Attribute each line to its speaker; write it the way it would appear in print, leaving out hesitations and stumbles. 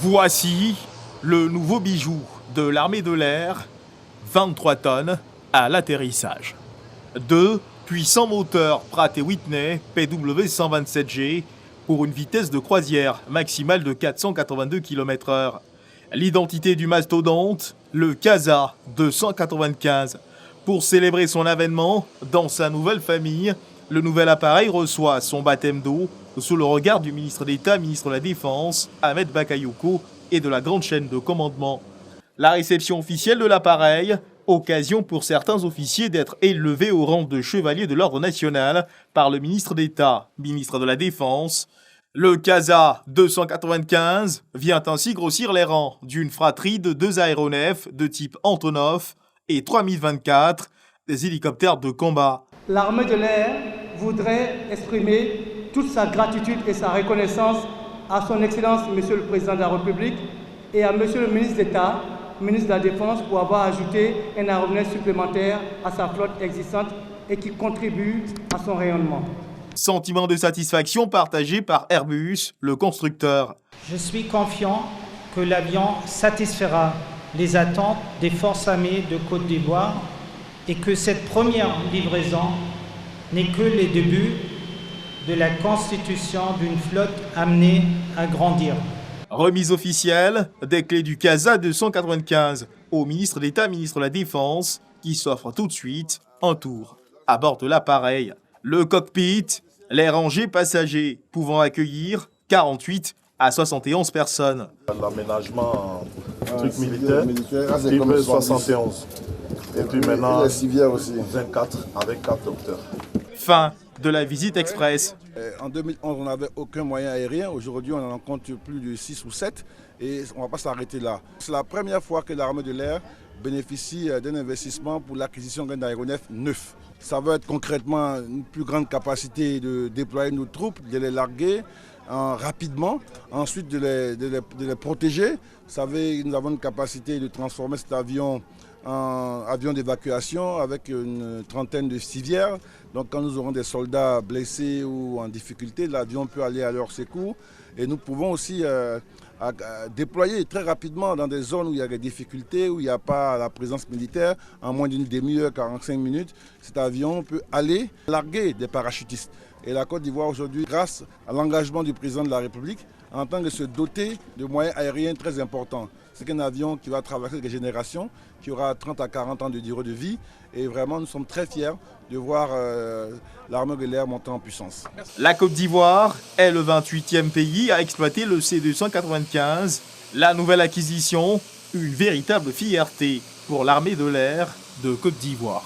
Speaker 1: Voici le nouveau bijou de l'armée de l'air, 23 tonnes à l'atterrissage. 2 puissants moteurs Pratt & Whitney PW127G pour une vitesse de croisière maximale de 482 km/h. L'identité du mastodonte, le CASA 295. Pour célébrer son avènement dans sa nouvelle famille, le nouvel appareil reçoit son baptême d'eau sous le regard du ministre d'État, ministre de la Défense, Ahmed Bakayoko, et de la grande chaîne de commandement. La réception officielle de l'appareil, occasion pour certains officiers d'être élevés au rang de chevalier de l'ordre national par le ministre d'État, ministre de la Défense. Le CASA 295 vient ainsi grossir les rangs d'une fratrie de 2 aéronefs de type Antonov et 3024 des hélicoptères de combat.
Speaker 2: L'armée de l'air voudrait exprimer toute sa gratitude et sa reconnaissance à son Excellence, Monsieur le Président de la République, et à Monsieur le ministre d'État, ministre de la Défense, pour avoir ajouté un aéronef supplémentaire à sa flotte existante et qui contribue à son rayonnement.
Speaker 1: Sentiment de satisfaction partagé par Airbus, le constructeur.
Speaker 3: Je suis confiant que l'avion satisfera les attentes des forces armées de Côte d'Ivoire et que cette première livraison n'est que le début de la constitution d'une flotte amenée à grandir.
Speaker 1: Remise officielle des clés du CASA 295 au ministre d'État, ministre de la Défense, qui s'offre tout de suite un tour à bord de l'appareil. Le cockpit, les rangées passagers pouvant accueillir 48 à 71 personnes.
Speaker 4: L'aménagement truc militaire, il fait 71. Et puis maintenant,
Speaker 5: les civières aussi.
Speaker 4: 24 avec 4 docteurs.
Speaker 1: Fin de la visite express.
Speaker 5: En 2011, on n'avait aucun moyen aérien. Aujourd'hui, on en compte plus de 6 ou 7. Et on ne va pas s'arrêter là. C'est la première fois que l'armée de l'air bénéficie d'un investissement pour l'acquisition d'un aéronef neuf. Ça va être concrètement une plus grande capacité de déployer nos troupes, de les larguer rapidement, ensuite de les protéger. Vous savez, nous avons une capacité de transformer cet avion en avion d'évacuation avec une trentaine de civières. Donc quand nous aurons des soldats blessés ou en difficulté, l'avion peut aller à leur secours. Et nous pouvons aussi déployer très rapidement dans des zones où il y a des difficultés, où il n'y a pas la présence militaire, en moins d'une demi-heure, 45 minutes. Cet avion peut aller larguer des parachutistes. Et la Côte d'Ivoire aujourd'hui, grâce à l'engagement du président de la République, entend de se doter de moyens aériens très importants. C'est un avion qui va traverser des générations, qui aura 30 à 40 ans de durée de vie. Et vraiment, nous sommes très fiers de voir l'armée de l'air monter en puissance.
Speaker 1: La Côte d'Ivoire est le 28e pays à exploiter le C295. La nouvelle acquisition, une véritable fierté pour l'armée de l'air de Côte d'Ivoire.